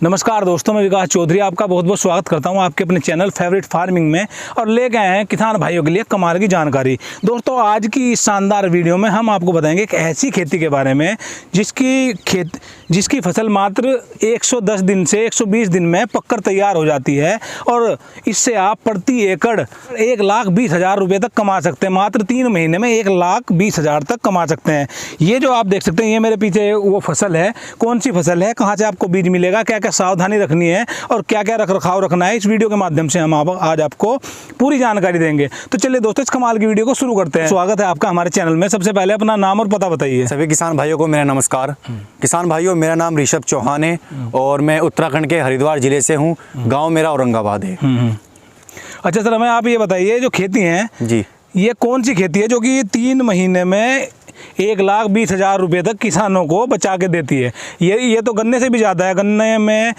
नमस्कार दोस्तों, मैं विकास चौधरी आपका बहुत बहुत स्वागत करता हूं आपके अपने चैनल फेवरेट फार्मिंग में और लेके आए हैं किसान भाइयों के लिए कमाल की जानकारी। दोस्तों, आज की इस शानदार वीडियो में हम आपको बताएंगे एक ऐसी खेती के बारे में जिसकी फसल मात्र 110 दिन से 120 दिन में पककर तैयार हो जाती है और इससे आप प्रति एकड़ 1,20,000 रुपये तक कमा सकते हैं। मात्र 3 महीने में 1,20,000 तक कमा सकते हैं। ये जो आप देख सकते हैं, ये मेरे पीछे वो फसल है। कौन सी फसल है, कहाँ से आपको बीज मिलेगा, क्या क्या सावधानी रखनी है और क्या क्या रख रखाव रखना है, इस वीडियो के माध्यम से हम आज आपको पूरी जानकारी देंगे। तो चलिए दोस्तों, इस कमाल की वीडियो को शुरू करते हैं। स्वागत है आपका हमारे चैनल में। सबसे पहले अपना नाम और पता बताइए। सभी किसान भाइयों को मेरा नमस्कार। किसान भाइयों, मेरा नाम ऋषभ चौहान है और मैं उत्तराखंड के हरिद्वार जिले से हूँ। गाँव मेरा औरंगाबाद है। अच्छा सर, हमें आप ये बताइए, जो खेती है जी, ये कौन सी खेती है जो कि 3 महीने में 1,20,000 रुपये तक किसानों को बचा के देती है? ये तो गन्ने से भी ज़्यादा है। गन्ने में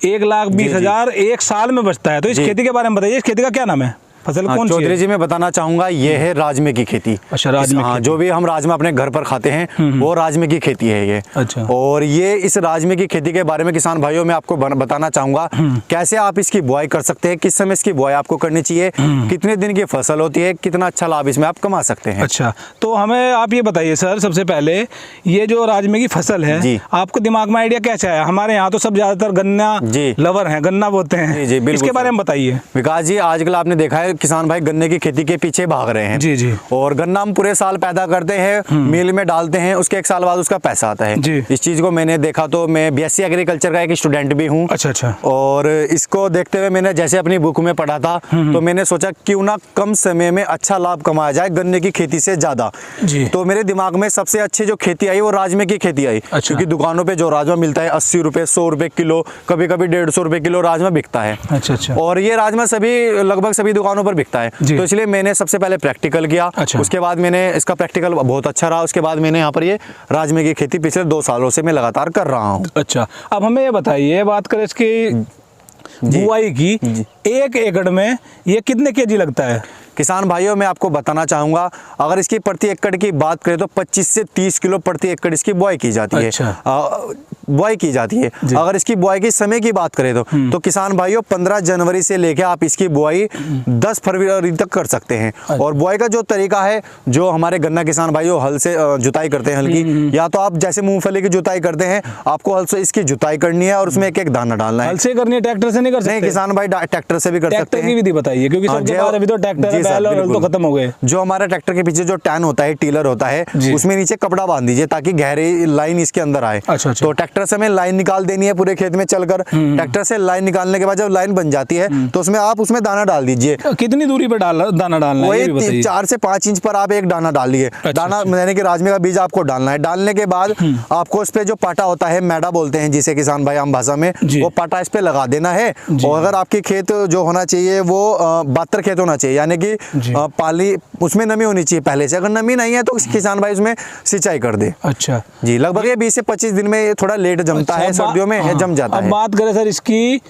1,20,000 एक साल में बचता है। तो इस खेती के बारे में बताइए, इस खेती का क्या नाम है, फसल कौन सी है? चौधरी जी, मैं बताना चाहूंगा, ये है राजमे की खेती। अच्छा, राजमे। हाँ, जो भी हम राजमा अपने घर पर खाते हैं वो राजमे की खेती है ये। अच्छा। और ये इस राजमे की खेती के बारे में किसान भाइयों मैं आपको बताना चाहूंगा कैसे आप इसकी बुआई कर सकते हैं, किस समय इसकी बुआई आपको करनी चाहिए, कितने दिन की फसल होती है, कितना अच्छा लाभ इसमें आप कमा सकते हैं। अच्छा, तो हमें आप ये बताइए सर, सबसे पहले ये जो राजमे की फसल है जी, आपको दिमाग में आइडिया कैसे आया? हमारे यहाँ तो सब ज्यादातर गन्ना लवर है, गन्ना बोते हैं जी, इसके बारे में बताइए। विकास जी, आजकल आपने देखा है किसान भाई गन्ने की खेती के पीछे भाग रहे हैं जी। और गन्ना हम पूरे साल पैदा करते हैं, मिल में डालते हैं, उसके 1 साल बाद उसका पैसा आता है जी। इस चीज को मैंने देखा, तो मैं BSc एग्रीकल्चर का एक स्टूडेंट भी हूँ। अच्छा। और इसको देखते हुए मैंने जैसे अपनी बुक में पढ़ा था, तो मैंने सोचा क्यों ना कम समय में अच्छा लाभ कमाया जाए गन्ने की खेती से ज्यादा। तो मेरे दिमाग में सबसे अच्छी जो खेती आई वो राजमे की खेती आई। क्योंकि दुकानों पे जो राजमा मिलता है 80 रुपए, 100 रुपए किलो, कभी कभी 150 रुपए किलो राजमा बिकता है। अच्छा। और ये राजमा लगभग सभी दुकानों पर बिकता है। तो इसलिए मैंने सबसे पहले प्रैक्टिकल किया। अच्छा। उसके बाद मैंने इसका प्रैक्टिकल बहुत अच्छा रहा। उसके बाद मैंने यहाँ पर ये राजमे की खेती पिछले 2 सालों से मैं लगातार कर रहा हूँ। अच्छा, अब हमें ये बताइए, बात करें इसकी बुआई की, 1 एकड़ में ये कितने केजी लगता है? किसान भाइयों, मैं आपको बताना चाहूंगा, अगर इसकी प्रति एकड़ की बात करें तो 25 से 30 किलो प्रति एकड़ इसकी बुआई की जाती है। बुआई की जाती है। अगर इसकी बुआई के समय की बात करें तो किसान भाइयों 15 जनवरी से लेकर आप इसकी बुआई 10 फरवरी तक कर सकते हैं। और बुआई का जो तरीका है, जो हमारे गन्ना किसान भाइयों हल से जुताई करते हैं हल्की, या तो आप जैसे मूंगफली की जुताई करते हैं, आपको हल से इसकी जुताई करनी है और उसमें एक दाना डालना है। हल से करनी है, ट्रैक्टर से नहीं कर सकते? नहीं किसान भाई, ट्रैक्टर से भी कर सकते हैं। ट्रैक्टर की विधि बताइए, क्योंकि सबके पास अभी तो ट्रैक्टर तो खत्म हो गए। जो हमारा ट्रैक्टर के पीछे जो टैन होता है, टीलर होता है, उसमें नीचे कपड़ा बांध दीजिए ताकि गहरी लाइन इसके अंदर आए। अच्छा। तो ट्रैक्टर से हमें लाइन निकाल देनी है पूरे खेत में चलकर। ट्रैक्टर से लाइन निकालने के बाद जब लाइन बन जाती है तो उसमें दाना डाल दीजिए। कितनी दूरी पर दाना डालना है? वही 4 से 5 इंच पर आप एक दाना डालिए। दाना यानी कि राजमे का बीज आपको डालना है। डालने के बाद आपको उस पे जो पाटा होता है, मैडा बोलते हैं जिसे किसान भाई आम भाषा में, वो पाटा इस पे लगा देना है। और अगर आपकी खेत जो होना चाहिए वो 72 खेत होना चाहिए, यानी कि पाली उसमें नमी होनी चाहिए पहले से। अगर नमी नहीं है तो किसान भाई उसमें सिंचाई कर दे। अच्छा जी, लगभग ये 20 से 25 दिन में थोड़ा लेट जमता है, सर्दियों में जम जाता है। अब बात करें सर इसकी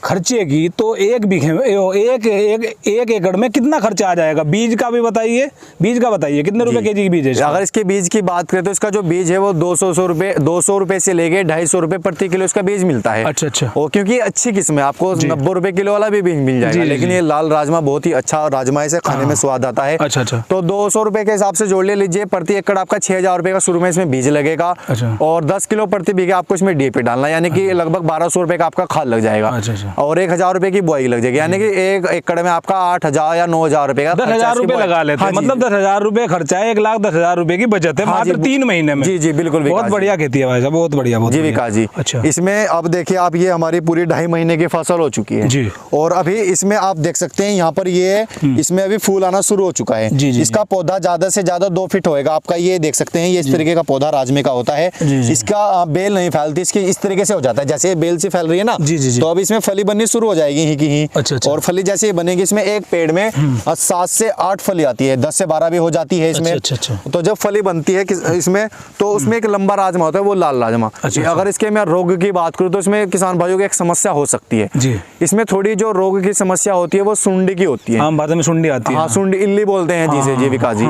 खर्चे की, तो 1 बीघे में 1 एकड़ में कितना खर्चा आ जाएगा? बीज का भी बताइए, कितने रुपए केजी की बीज है? अगर इसके बीज की बात करें तो इसका जो बीज है वो 200 रुपए से लेके 250 रुपए प्रति किलो इसका बीज मिलता है। अच्छा। और क्योंकि अच्छी किस्म है, आपको 90 रुपए किलो वाला भी बीज मिल जाएगा, लेकिन ये लाल राजमा बहुत ही अच्छा राजमा है, इसे खाने में स्वाद आता है। अच्छा। तो 200 रुपए के हिसाब से जोड़ लीजिए, प्रति एकड़ आपका 6,000 रुपए का शुरू में इसमें बीज लगेगा। और 10 किलो प्रति बीघे आपको इसमें DAP डालना, यानी कि लगभग 1200 रुपए का आपका खाद लग जाएगा। और 1,000 रुपए की बुआई लग जाएगी, यानी कि 1 एकड़ में आपका 8,000 या 9,000 रुपए का 10,000 रुपए लगा लेते हैं। मतलब 10,000 रुपए खर्चा है, 1,10,000 रुपए की बचत है मात्र 3 महीने में। जी बिल्कुल, बहुत बढ़िया खेती है भाई साहब, बहुत बढ़िया जी विकास जी। अच्छा, इसमें अब देखिए आप, ये हमारी पूरी 2.5 महीने की फसल हो चुकी है जी। और अभी इसमें आप देख सकते हैं यहाँ पर ये इसमें अभी फूल आना शुरू हो चुका है। इसका पौधा ज्यादा से ज्यादा 2 फीट होएगा आपका। ये देख सकते हैं, ये इस तरीके का पौधा राजमे का होता है। इसका बेल नहीं फैलती, इसकी इस तरीके से हो जाता है जैसे बेल से फैल रही है ना। तो अब इसमें फली बननी शुरू हो जाएगी ही की ही। अच्छा। और फली जैसे ही बनेगी, इसमें एक पेड़ में 7 से 8 फली आती है, 10 से 12 भी हो जाती है इसमें। अच्छा। तो जब फली बनती है इसमें, तो उसमें एक लंबा राजमा होता है, वो लाल राजमा। अगर इसके मैं रोग की बात करूँ तो इसमें किसान भाइयों को एक समस्या हो सकती है जी। इसमें थोड़ी जो रोग की समस्या होती है वो सुंडी की होती है। आम भाषा में सुंडी आती है। हाँ, सुंडी, इल्ली बोलते हैं जिसे जीविका जी।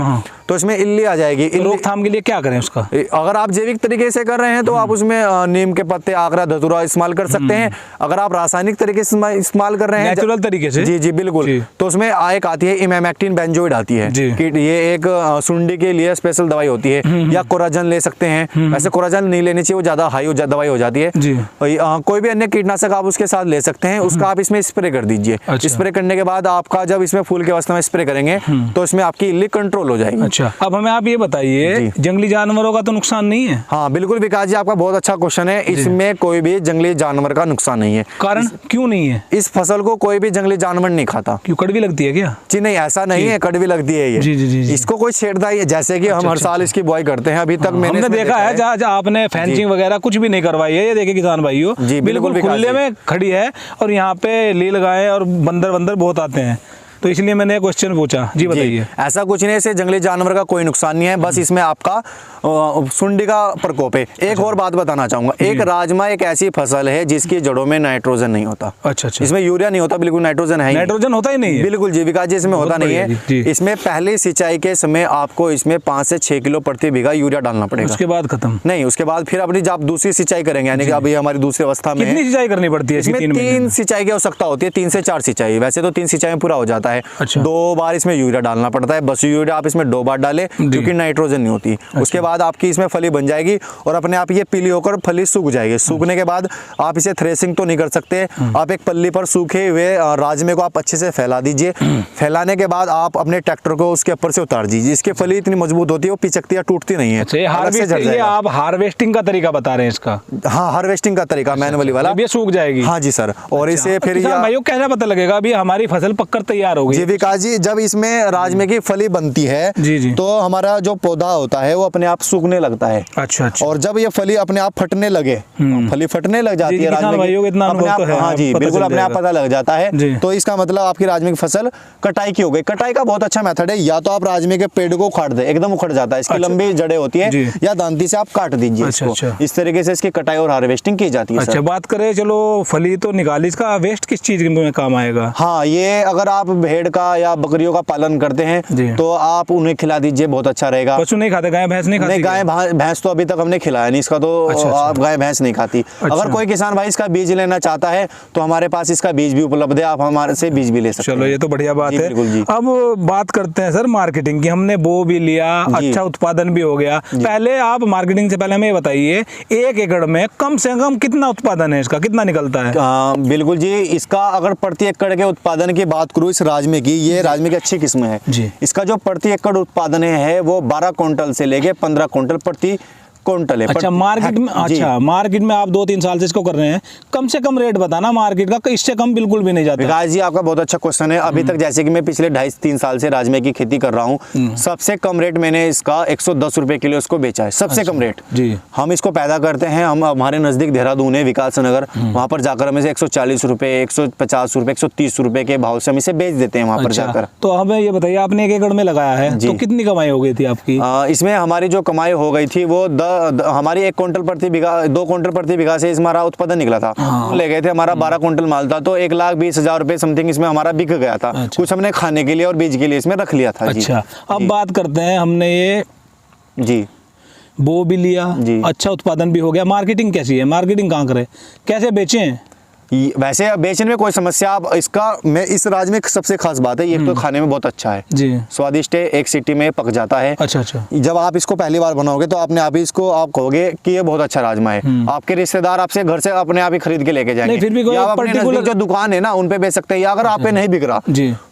तो इसमें इल्ली आ जाएगी। रोकथाम के लिए क्या करें उसका? अगर आप जैविक तरीके से कर रहे हैं तो आप उसमें नीम के पत्ते, आगरा, धतूरा इस्तेमाल कर सकते हैं। अगर आप रासायनिक तरीके से इस्तेमाल कर रहे हैं, नेचुरल तरीके से, जी बिल्कुल, तो उसमें एक आती है इमामेक्टिन बेंजोइड आती है कि ये एक सुंडी के लिए स्पेशल दवाई होती है। या कोराजन ले सकते हैं। वैसे कोराजन नहीं लेनी चाहिए, वो ज्यादा हाई दवाई हो जाती है। कोई भी अन्य कीटनाशक आप उसके साथ ले सकते हैं, उसका आप इसमें स्प्रे कर दीजिए। स्प्रे करने के बाद आपका जब इसमें फूल की अवस्था में स्प्रे करेंगे तो इसमें आपकी इल्ली कंट्रोल हो जाएगी। अच्छा, अब हमें आप ये बताइए, जंगली जानवरों का तो नुकसान नहीं है? हाँ बिल्कुल विकास जी, आपका बहुत अच्छा क्वेश्चन है। इसमें कोई भी जंगली जानवर का नुकसान नहीं है। कारण क्यों नहीं है? इस फसल को कोई भी जंगली जानवर नहीं खाता। क्यों, कड़वी लगती है क्या? जी नहीं, ऐसा नहीं है, कड़वी लगती है ये। जी। इसको कोई छेड़ता ही है, जैसे कि हम हर साल इसकी बुआई करते हैं। अभी तक मैंने देखा है जहाँ आपने फेंसिंग वगैरह कुछ भी नहीं करवाई है। ये देखिए किसान भाइयों, बिल्कुल खुले में खड़ी है और यहाँ पे लील गाय और बंदर बहुत आते हैं, तो इसलिए मैंने क्वेश्चन पूछा। जी बताइए। ऐसा कुछ नहीं है, इससे जंगली जानवर का कोई नुकसान नहीं है, बस इसमें आपका सुंडी का प्रकोप है। एक और बात बताना चाहूंगा, एक राजमा एक ऐसी फसल है जिसकी जड़ों में नाइट्रोजन नहीं होता। अच्छा। इसमें यूरिया नहीं होता, बिल्कुल नाइट्रोजन है, नाइट्रोजन होता ही नहीं है। बिल्कुल जीविका जी, इसमें होता नहीं है। इसमें पहले सिंचाई के समय आपको इसमें 5 से 6 किलो प्रति बीघा यूरिया डालना पड़ेगा। उसके बाद खत्म नहीं, उसके बाद फिर अपनी जब दूसरी सिंचाई करेंगे, यानी कि अभी हमारी दूसरी अवस्था में कितनी सिंचाई करनी पड़ती है? इसमें 3 सिंचाई की आवश्यकता होती है, 3 से 4 सिंचाई। वैसे तो 3 सिंचाई में पूरा हो जाता है। 2 बार इसमें यूरिया डालना पड़ता है, बस यूरिया आप इसमें 2 बार डालें क्योंकि नाइट्रोजन नहीं होती। उसके बाद आपकी इसमें फली बन जाएगी और अपने आप ये पीली होकर फली सूख जाएगी। सूखने के बाद आप इसे थ्रेसिंग तो नहीं कर सकते, आप एक पल्ली पर सूखे हुए राजमे को आप अच्छे से फैला दीजिए। फैलाने के बाद आप अपने ट्रैक्टर को उसके ऊपर से उतार दीजिए। इसकी फली इतनी मजबूत होती है, वो पिचकती या टूटती नहीं है। ये आप हार्वेस्टिंग का तरीका बता रहे हैं इसका? हाँ, हार्वेस्टिंग का तरीका मैनुअली वाला। ये सूख जाएगी? हाँ जी सर। और इसे फिर भाइयों कैसे पता लगेगा अभी हमारी फसल पककर तैयार हो गई? जी विकास जी, जब इसमें राजमे की फली बनती है जी। तो हमारा जो पौधा होता है वो अपने आप सूखने लगता है। अच्छा। और जब ये फली अपने आप फटने लगे, फली फटने लग जाती है राजमे की, अपने आप, हाँ जी बिल्कुल, अपने आप पता लग जाता है। तो इसका मतलब आपकी राजमे की फसल कटाई की हो गई। कटाई का बहुत अच्छा मेथड है, या तो आप राजमे के पेड़ को उखाड़ दे, एकदम उखड़ जाता है, इसकी लंबी जड़ें होती है, या दांती से आप काट दीजिए इसको। इस तरीके से इसकी कटाई और हार्वेस्टिंग की जाती है। अच्छा, बात करें, चलो फली तो निकाली, इसका वेस्ट किस चीज में काम आएगा? हाँ, ये अगर आप भेड़ का या बकरियों का पालन करते हैं तो आप उन्हें खिला दीजिए, बहुत अच्छा रहेगा। पशु नहीं खाते, गाय भैंस नहीं खाती? गाय भैंस तो अभी तक हमने खिलाया नहीं इसका, तो आप गाय भैंस नहीं खाती। अगर कोई किसान भाई इसका बीज लेना चाहता है तो हमारे पास इसका बीज भी उपलब्ध है, आप हमारे से बीज भी ले सकते हैं। चलो, ये तो बढ़िया बात है। जी। अब बात करते हैं सर मार्केटिंग की। हमने बो भी लिया, अच्छा उत्पादन भी हो गया। पहले आप मार्केटिंग से पहले हमें बताइए, 1 एकड़ में कम से कम कितना उत्पादन है इसका, कितना निकलता है? बिल्कुल जी, इसका अगर प्रति एकड़ के उत्पादन की बात करूँ इस राजमे की, ये राजमे की अच्छी किस्म है जी। इसका जो प्रति एकड़ उत्पादन है वो 12 क्विंटल से लेके 15 क्विंटल प्रति क्विंटल है। अच्छा, मार्केट में, अच्छा मार्केट में आप 2-3 साल से इसको कर रहे हैं, कम से कम रेट बताना मार्केट का, इससे कम बिल्कुल भी नहीं जाता। विकास जी, आपका बहुत अच्छा क्वेश्चन है। अभी तक जैसे कि मैं पिछले 2.5-3 साल से राजमे की खेती कर रहा हूँ, सबसे कम रेट मैंने इसका 110 रुपए किलो इसको बेचा है, सबसे कम रेट जी। हम इसको पैदा करते हैं, हम हमारे नजदीक देहरादून है, विकास नगर, वहाँ पर जाकर हम इसे 140 रुपए, 150 रुपए, 130 रुपए के भाव से हम इसे बेच देते हैं वहाँ पर जाकर। तो हमें ये बताइए, आपने 1 एकड़ में लगाया है तो कितनी कमाई हो गई थी आपकी? इसमें हमारी जो कमाई हो गई थी वो हमारी 1 क्विंटल प्रति बीघा, 2 क्विंटल प्रति बीघा से हमारा उत्पादन निकला था। ले गए थे, हमारा 12 क्विंटल माल था, तो 1,20,000 रुपए समथिंग इसमें हमारा बिक गया था। कुछ हमने खाने के लिए और बीज के लिए इसमें रख लिया था। अच्छा, अब बात करते हैं, हमने ये जी बो भी लिया, अच्छा उत्पादन भी हो गया, मार्केटिंग कैसी है? मार्केटिंग कहाँ करें, कैसे बेचें? वैसे बेचने में कोई समस्या, आप इसका मैं इस राजमे की सबसे खास बात है, ये तो खाने में बहुत अच्छा है जी, स्वादिष्ट है, 1 सीटी में पक जाता है। अच्छा। जब आप इसको पहली बार बनाओगे तो आपने आप इसको आप कहोगे कि ये बहुत अच्छा राजमा है। आपके रिश्तेदार आपसे घर से अपने आप ही खरीद के लेके जाएंगे। फिर भी कोई पर्टिकुलर जो दुकान है ना उन पे बेच सकते हैं, या अगर आप पे नहीं बिक रहा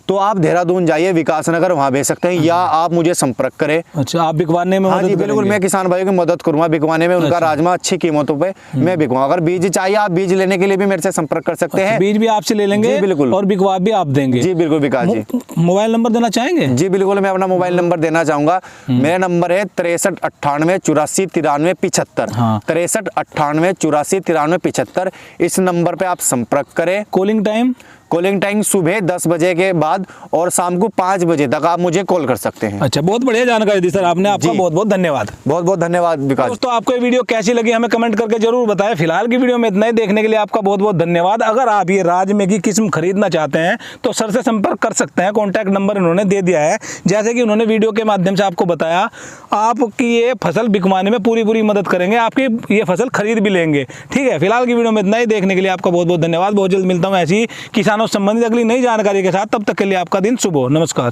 तो आप देहरादून जाइए, विकास नगर, वहाँ भेज सकते हैं, या आप मुझे संपर्क करें। अच्छा, आप बिकवाने में? हाँ जी बिल्कुल, मैं किसान भाइयों की मदद करूंगा बिकवाने में। उनका राजमा अच्छी कीमतों पे मैं बिकवाऊंगा। अगर बीज चाहिए, आप बीज लेने के लिए भी मेरे से संपर्क कर सकते हैं। बीज भी आपसे ले लेंगे? बिल्कुल। और बिकवा भी आप देंगे? जी बिल्कुल विकास जी। मोबाइल नंबर देना चाहेंगे? जी बिल्कुल, मैं अपना मोबाइल नंबर देना चाहूंगा। मेरा नंबर है 63 98 84 93 75। 63 98 84 93 75। इस नंबर पे आप संपर्क करें। Calling time? कॉलिंग टाइम सुबह 10 बजे के बाद और शाम को 5 बजे तक आप मुझे कॉल कर सकते हैं। अच्छा, बहुत बढ़िया जानकारी दी सर आपने, आपका बहुत बहुत धन्यवाद। बहुत बहुत धन्यवाद विकास। दोस्तों, आपको ये वीडियो कैसी लगी हमें कमेंट करके जरूर बताएं। फिलहाल की वीडियो में इतना ही, देखने के लिए आपका बहुत बहुत धन्यवाद। अगर आप ये राजमे की किस्म खरीदना चाहते हैं तो सर से संपर्क कर सकते हैं। कॉन्टैक्ट नंबर इन्होंने दे दिया है। जैसे कि उन्होंने वीडियो के माध्यम से आपको बताया, आपकी ये फसल बिकवाने में पूरी मदद करेंगे, आपकी ये फसल खरीद भी लेंगे। ठीक है, फिलहाल की वीडियो में इतना ही, देखने के लिए आपका बहुत बहुत धन्यवाद। बहुत जल्द मिलता हूँ ऐसी किसानों से संबंधित अगली नई जानकारी के साथ। तब तक के लिए आपका दिन शुभ हो। नमस्कार।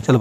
चलो।